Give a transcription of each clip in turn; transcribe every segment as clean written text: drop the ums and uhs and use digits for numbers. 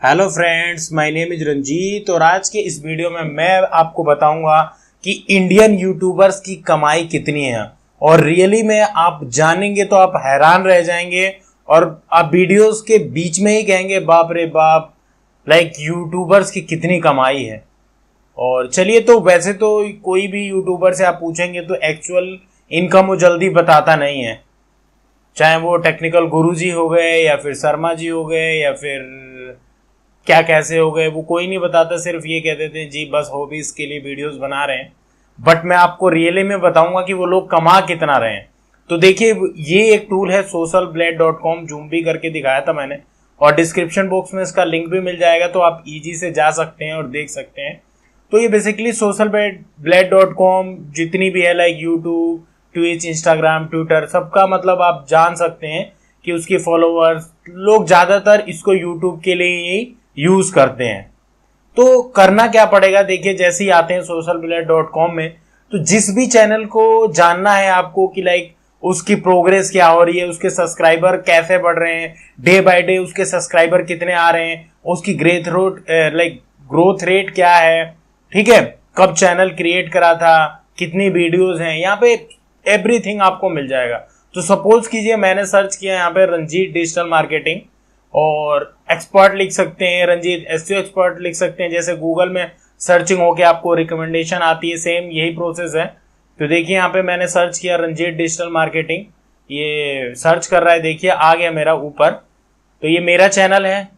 Hello friends, my name is Ranjit और आज के इस वीडियो में मैं आपको बताऊंगा कि इंडियन यूट्यूबर्स की कमाई कितनी है। और रियली में आप जानेंगे तो आप हैरान रह जाएंगे और आप वीडियोस के बीच में ही कहेंगे बाप रे बाप, लाइक यूट्यूबर्स की कितनी कमाई है। और चलिए, तो वैसे तो कोई भी यूट्यूबर से आप पूछेंगे तो एक्चुअल इनकम वो जल्दी बताता नहीं है, चाहे वो टेक्निकल गुरुजी हो गए या फिर शर्मा जी हो गए या फिर क्या कैसे हो गए, वो कोई नहीं बताता। सिर्फ ये कह देते हैं जी बस हॉबीज के लिए वीडियोस बना रहे हैं। बट मैं आपको रियली में बताऊंगा कि वो लोग कमा कितना रहे हैं। तो देखिए, ये एक टूल है socialblade.com, जूम भी करके दिखाया था मैंने और डिस्क्रिप्शन बॉक्स में इसका लिंक भी मिल जाएगा, तो आप इजी से जा सकते हैं और देख सकते हैं। तो ये बेसिकली socialblade.com जितनी भी है, like YouTube, Twitch, Instagram, Twitter, सबका मतलब आप जान सकते हैं कि उसके फॉलोअर्स लोग ज्यादातर इसको यूट्यूब के लिए ही यूज करते हैं। तो करना क्या पड़ेगा, देखिए जैसे ही आते हैं socialblade.com में, तो जिस भी चैनल को जानना है आपको कि लाइक उसकी प्रोग्रेस क्या हो रही है, उसके सब्सक्राइबर कैसे बढ़ रहे हैं, डे बाय डे उसके सब्सक्राइबर कितने आ रहे हैं, उसकी ग्रोथ रेट क्या है, ठीक है, कब चैनल क्रिएट करा था, कितनी वीडियोस हैं, यहाँ पे एवरीथिंग आपको मिल जाएगा। तो सपोज कीजिए मैंने सर्च किया यहाँ पे रंजीत डिजिटल मार्केटिंग और एक्सपर्ट लिख सकते हैं, रंजीत एसईओ एक्सपर्ट लिख सकते हैं। जैसे गूगल में सर्चिंग होके आपको रिकमेंडेशन आती है, सेम यही प्रोसेस है। तो देखिए यहाँ पे मैंने सर्च किया रंजीत डिजिटल मार्केटिंग, ये सर्च कर रहा है, देखिए आ गया मेरा ऊपर। तो ये मेरा चैनल है,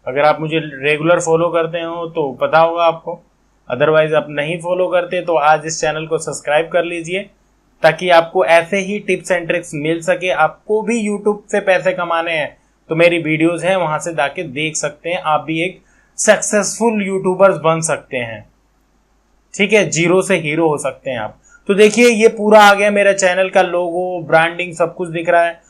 अगर आप मुझे रेगुलर फॉलो करते हो तो पता होगा आपको, अदरवाइज आप नहीं फॉलो करते तो आज इस चैनल को सब्सक्राइब कर लीजिए ताकि आपको ऐसे ही टिप्स एंड ट्रिक्स मिल सके। आपको भी यूट्यूब से पैसे कमाने हैं तो मेरी वीडियोस हैं, वहां से जाके देख सकते हैं, आप भी एक सक्सेसफुल यूट्यूबर्स बन सकते हैं, ठीक है, जीरो से हीरो हो सकते हैं आप। तो देखिए ये पूरा आ गया मेरा चैनल का लोगो, ब्रांडिंग, सब कुछ दिख रहा है।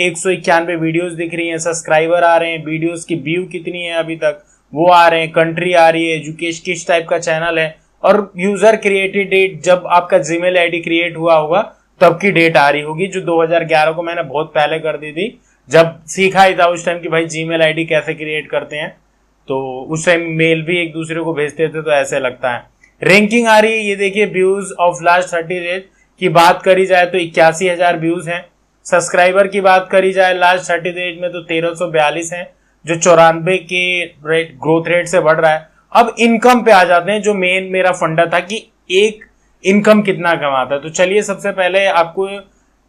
191 वीडियोस दिख रही हैं, सब्सक्राइबर आ रहे हैं, वीडियोस की व्यू कितनी है अभी तक वो आ रहे हैं, कंट्री आ रही है, एजुकेशन किस टाइप का चैनल है, और यूजर क्रिएटेड डेट, जब आपका जीमेल आईडी क्रिएट हुआ होगा तब की डेट आ रही होगी, जो 2011 को मैंने बहुत पहले कर दी थी, जब सीखा ही था उस टाइम कि भाई जीमेल आईडी कैसे क्रिएट करते हैं। तो उस टाइम मेल भी एक दूसरे को भेजते थे, तो ऐसे लगता है। रैंकिंग आ रही है, ये देखिए व्यूज ऑफ लास्ट 30 डेज की बात करी जाए तो 81,000 व्यूज हैं। सब्सक्राइबर की बात करी जाए लास्ट 30 डेज में तो 1342 हैं, जो 94 के ग्रोथ रेट से बढ़ रहा है। अब इनकम पे आ जाते हैं, जो मेन मेरा फंडा था कि एक इनकम कितना कमाता है। तो चलिए सबसे पहले आपको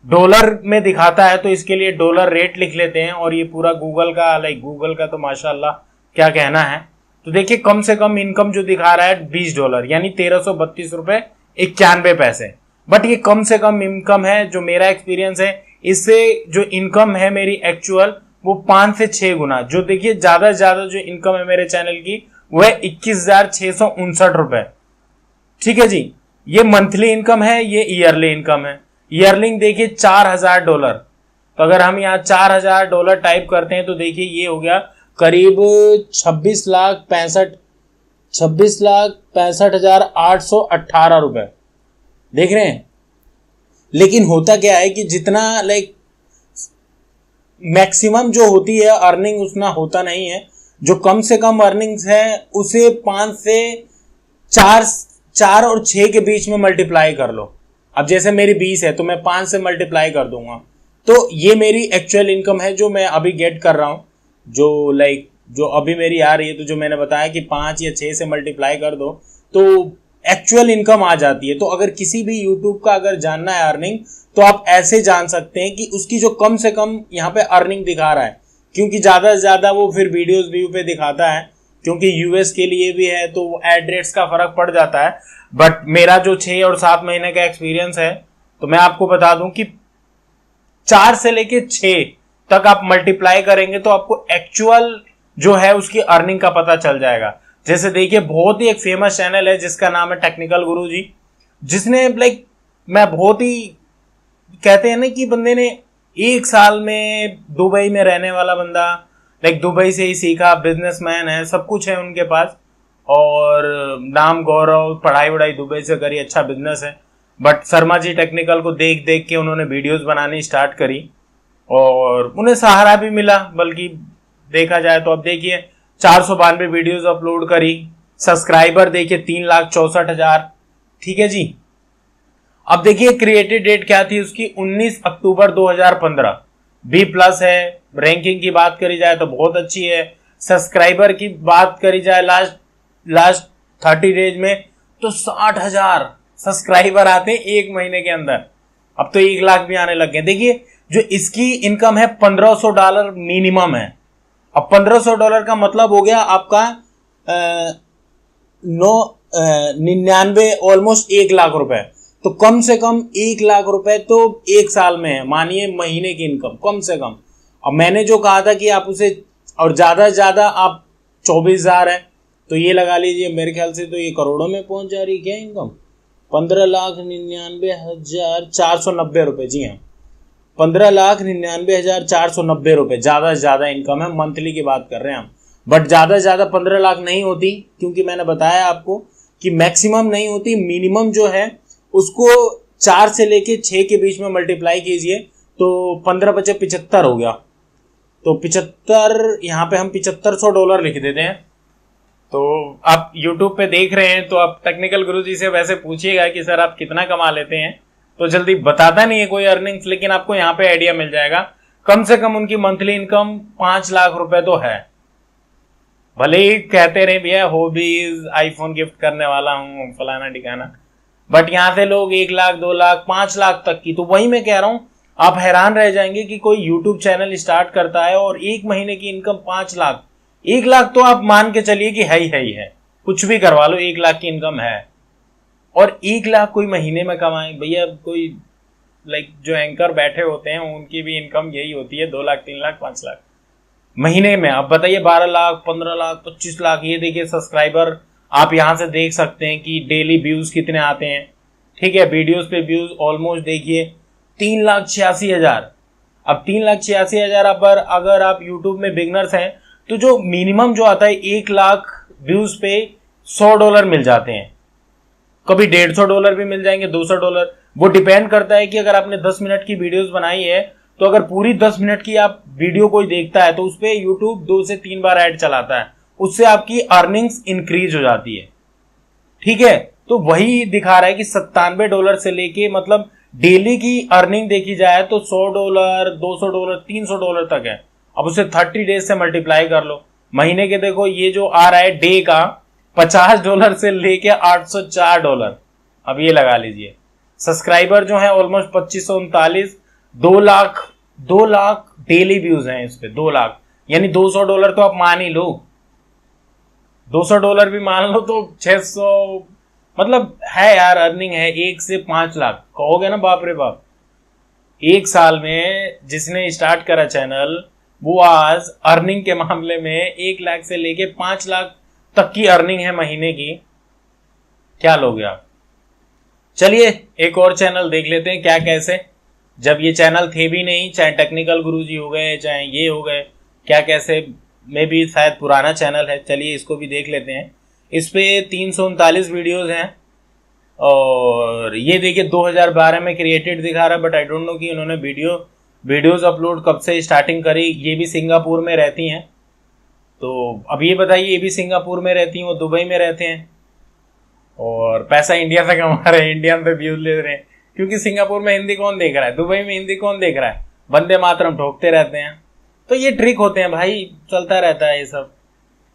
डॉलर में दिखाता है, तो इसके लिए डॉलर रेट लिख लेते हैं। और ये पूरा गूगल का तो माशाल्लाह क्या कहना है। तो देखिए कम से कम इनकम जो दिखा रहा है $20, यानी 1332 रुपए 91 पैसे। बट ये कम से कम इनकम है, जो मेरा एक्सपीरियंस है इससे जो इनकम है मेरी एक्चुअल, वो 5 से 6 गुना। जो देखिए ज्यादा से ज्यादा जो इनकम है मेरे चैनल की वो है 21,659 रुपए, ठीक है जी। ये मंथली इनकम है, ये ईयरली इनकम है। ईयरलिंग देखिए $4,000। तो अगर हम यहाँ $4,000 टाइप करते हैं तो देखिए ये हो गया करीब 26,65,818 रुपए, देख रहे हैं। लेकिन होता क्या है कि जितना मैक्सिमम जो होती है अर्निंग उतना होता नहीं है। जो कम से कम अर्निंग्स है उसे 5 से 4 और 6 के बीच में मल्टीप्लाई कर लो। अब जैसे मेरी 20 है तो मैं 5 से मल्टीप्लाई कर दूंगा, तो ये मेरी एक्चुअल इनकम है जो मैं अभी गेट कर रहा हूं, जो अभी मेरी आ रही है। तो जो मैंने बताया कि 5 या 6 से मल्टीप्लाई कर दो तो एक्चुअल इनकम आ जाती है। तो अगर किसी भी यूट्यूब का अगर जानना है अर्निंग, तो आप ऐसे जान सकते हैं कि उसकी जो कम से कम यहाँ पे अर्निंग दिखा रहा है, क्योंकि ज्यादा से ज्यादा वो फिर वीडियोस व्यू पे दिखाता है, क्योंकि यूएस के लिए भी है तो एड रेट्स का फर्क पड़ जाता है। बट मेरा जो 6 और 7 महीने का एक्सपीरियंस है, तो मैं आपको बता दूं कि 4 से लेके 6 तक आप मल्टीप्लाई करेंगे तो आपको एक्चुअल जो है उसकी अर्निंग का पता चल जाएगा। जैसे देखिए बहुत ही एक फेमस चैनल है जिसका नाम है टेक्निकल गुरुजी, जिसने मैं बहुत ही कहते हैं ना कि बंदे ने 1 साल में दुबई में रहने वाला बंदा, दुबई से ही सीखा, बिजनेसमैन है, सब कुछ है उनके पास, और नाम गौरव, पढ़ाई वढ़ाई दुबई से करी, अच्छा बिजनेस है। बट शर्मा जी टेक्निकल को देख देख के उन्होंने वीडियोस बनानी स्टार्ट करी और उन्हें सहारा भी मिला। बल्कि देखा जाए तो अब देखिए 492 वीडियोस अपलोड करी, सब्सक्राइबर देखिए 3,64,000। ठीक है जी। अब देखिए क्रिएटेड डेट क्या थी उसकी, 19 अक्टूबर 2015। B+ है। रैंकिंग की बात करी जाए तो बहुत अच्छी है। सब्सक्राइबर की बात करी जाए लास्ट 30 डेज में तो 60,000 सब्सक्राइबर आते हैं एक महीने के अंदर। अब तो 1 लाख भी आने लग गए। देखिए जो इसकी इनकम है $1,500 मिनिमम है। अब $1,500 का मतलब हो गया आपका 99 ऑलमोस्ट 1 लाख रुपए। तो कम से कम 1 लाख रुपए तो एक साल में है, मानिए महीने की इनकम कम से कम। अब मैंने जो कहा था कि आप उसे और ज्यादा से ज्यादा आप 24,000 है तो ये लगा लीजिए, मेरे ख्याल से तो ये करोड़ों में पहुंच जा रही है क्या इनकम। 15,99,490 रुपए। जी हाँ, 15,99,490 रुपए ज्यादा से ज्यादा इनकम है। मंथली की बात कर रहे हैं हम, बट ज्यादा से ज्यादा 15 लाख नहीं होती, क्योंकि मैंने बताया आपको कि मैक्सिमम नहीं होती, मिनिमम जो है उसको 4 से लेके 6 के बीच में मल्टीप्लाई कीजिए तो 15 बचे 75 हो गया। तो 75, यहाँ पे हम $7,500 लिख देते हैं। तो आप YouTube पे देख रहे हैं तो आप टेक्निकल गुरुजी से वैसे पूछिएगा कि सर आप कितना कमा लेते हैं, तो जल्दी बताता नहीं है कोई अर्निंग्स, लेकिन आपको यहाँ पे आइडिया मिल जाएगा। कम से कम उनकी मंथली इनकम 5 लाख रुपए तो है। भले ही कहते रहे भैया हॉबीज, आईफोन गिफ्ट करने वाला हूँ, फलाना ठिकाना, बट यहाँ से लोग 1 लाख 2 लाख 5 लाख तक की। तो वही मैं कह रहा हूँ, आप हैरान रह जाएंगे कि कोई यूट्यूब चैनल स्टार्ट करता है और एक महीने की इनकम 5 लाख। 1 लाख तो आप मान के चलिए कि है ही है, कुछ भी करवा लो 1 लाख की इनकम है। और 1 लाख कोई महीने में कमाए भैया, कोई जो एंकर बैठे होते हैं उनकी भी इनकम यही होती है, 2 लाख 3 लाख 5 लाख महीने में। आप बताइए 12 लाख 15 लाख 25 लाख। ये देखिए सब्सक्राइबर आप यहां से देख सकते हैं कि डेली व्यूज कितने आते हैं। ठीक है, वीडियोस पे व्यूज ऑलमोस्ट देखिए 3,86,000। अब 3,86,000 पर अगर आप यूट्यूब में बिगनर्स हैं तो जो मिनिमम जो आता है 1 लाख व्यूज पे $100 मिल जाते हैं, कभी $150 भी मिल जाएंगे, $200। वो डिपेंड करता है कि अगर आपने 10 मिनट की वीडियोस बनाई है तो अगर पूरी 10 मिनट की आप वीडियो कोई देखता है तो उस पर यूट्यूब 2 से 3 बार ऐड चलाता है, उससे आपकी अर्निंग्स इंक्रीज हो जाती है। ठीक है, तो वही दिखा रहा है कि $97 से लेके मतलब डेली की अर्निंग देखी जाए तो $100, $200, $300 तक है। अब उसे 30 डेज से मल्टीप्लाई कर लो, महीने के देखो ये जो आ रहा है डे का $50 से लेके $804। अब ये लगा लीजिए सब्सक्राइबर जो है ऑलमोस्ट 2539, 2 लाख डेली व्यूज हैं इस पे, 2 लाख यानी $200 तो आप मान ही लो, $200 भी मान लो तो 600, मतलब है यार अर्निंग है 1 से 5 लाख। कहोगे ना बाप रे बाप, एक साल में जिसने स्टार्ट करा चैनल वो आज अर्निंग के मामले में 1 लाख से लेके 5 लाख तक की अर्निंग है महीने की। क्या लोगे आप। चलिए एक और चैनल देख लेते हैं क्या कैसे, जब ये चैनल थे भी नहीं, चाहे टेक्निकल गुरुजी हो गए चाहे ये हो गए, क्या कैसे में भी शायद पुराना चैनल है। चलिए इसको भी देख लेते हैं। इस पे 339 वीडियोस हैं और ये देखिए 2012 में क्रिएटेड दिखा रहा है, बट आई डोंट नो कि उन्होंने वीडियोस अपलोड कब से स्टार्टिंग करी। ये भी सिंगापुर में रहती हैं, तो अब ये बताइए, ये भी सिंगापुर में रहती हैं, वो दुबई में रहते हैं और पैसा इंडिया से कमा रहे हैं, इंडियन पे व्यूज ले रहे हैं, क्योंकि सिंगापुर में हिंदी कौन देख रहा है, दुबई में हिंदी कौन देख रहा है, वंदे मातरम ठोकते रहते हैं। तो ये ट्रिक होते हैं भाई, चलता रहता है ये सब।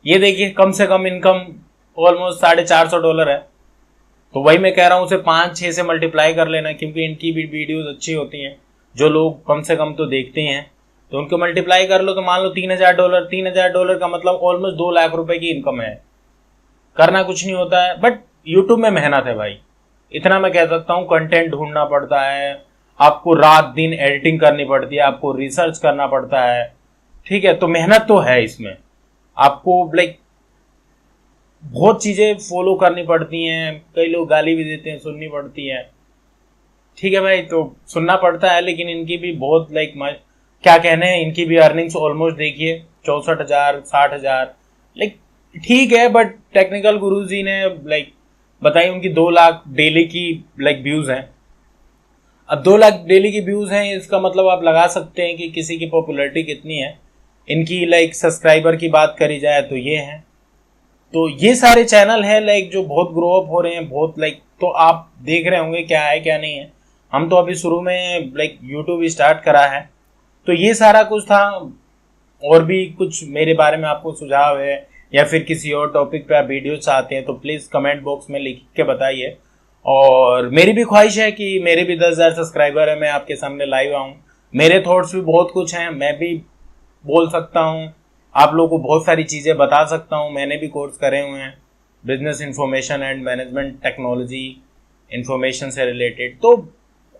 ये देखिए कम से कम इनकम ऑलमोस्ट $450 है। तो वही मैं कह रहा हूँ उसे 5-6 से मल्टीप्लाई कर लेना, क्योंकि इनकी भी वीडियोस अच्छी होती हैं, जो लोग कम से कम तो देखते हैं, तो उनको मल्टीप्लाई कर लो तो मान लो $3,000। $3,000 का मतलब ऑलमोस्ट 2 लाख रुपए की इनकम है। करना कुछ नहीं होता है, बट यूट्यूब में मेहनत है भाई, इतना मैं कह सकता हूँ। कंटेंट ढूंढना पड़ता है आपको, रात दिन एडिटिंग करनी पड़ती है आपको, रिसर्च करना पड़ता है। ठीक है, तो मेहनत तो है इसमें, आपको बहुत चीजें फॉलो करनी पड़ती हैं, कई लोग गाली भी देते हैं, सुननी पड़ती है। ठीक है भाई, तो सुनना पड़ता है, लेकिन इनकी भी बहुत क्या कहने हैं, इनकी भी अर्निंग्स ऑलमोस्ट देखिए 64,000 60,000 ठीक है, बट टेक्निकल गुरुजी ने बताई उनकी 2 लाख डेली की व्यूज हैं। अब 2 लाख डेली की व्यूज हैं, इसका मतलब आप लगा सकते हैं कि किसी की पॉपुलैरिटी कितनी है। इनकी लाइक सब्सक्राइबर की बात करी जाए तो ये है। तो ये सारे चैनल हैं लाइक जो बहुत ग्रो अप हो रहे हैं, बहुत लाइक, तो आप देख रहे होंगे क्या है क्या नहीं है। हम तो अभी शुरू में लाइक यूट्यूब स्टार्ट करा है। तो ये सारा कुछ था। और भी कुछ मेरे बारे में आपको सुझाव है या फिर किसी और टॉपिक पे आप वीडियो चाहते हैं तो प्लीज़ कमेंट बॉक्स में लिख के बताइए। और मेरी भी ख्वाहिश है कि मेरे भी 10,000 सब्सक्राइबर है, मैं आपके सामने लाइव आऊँ। मेरे थॉट्स भी बहुत कुछ हैं, मैं भी बोल सकता हूँ, आप लोगों को बहुत सारी चीज़ें बता सकता हूँ। मैंने भी कोर्स करे हुए हैं business information and management technology information से रिलेटेड। तो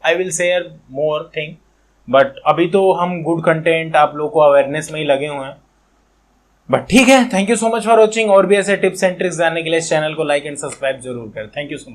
I will share more thing, but अभी तो हम गुड कंटेंट आप लोगों को अवेयरनेस में ही लगे हुए हैं। बट ठीक है, thank you so much for watching. और भी ऐसे टिप्स एंड ट्रिक्स जानने के लिए इस चैनल को लाइक एंड सब्सक्राइब जरूर करें। Thank you so much.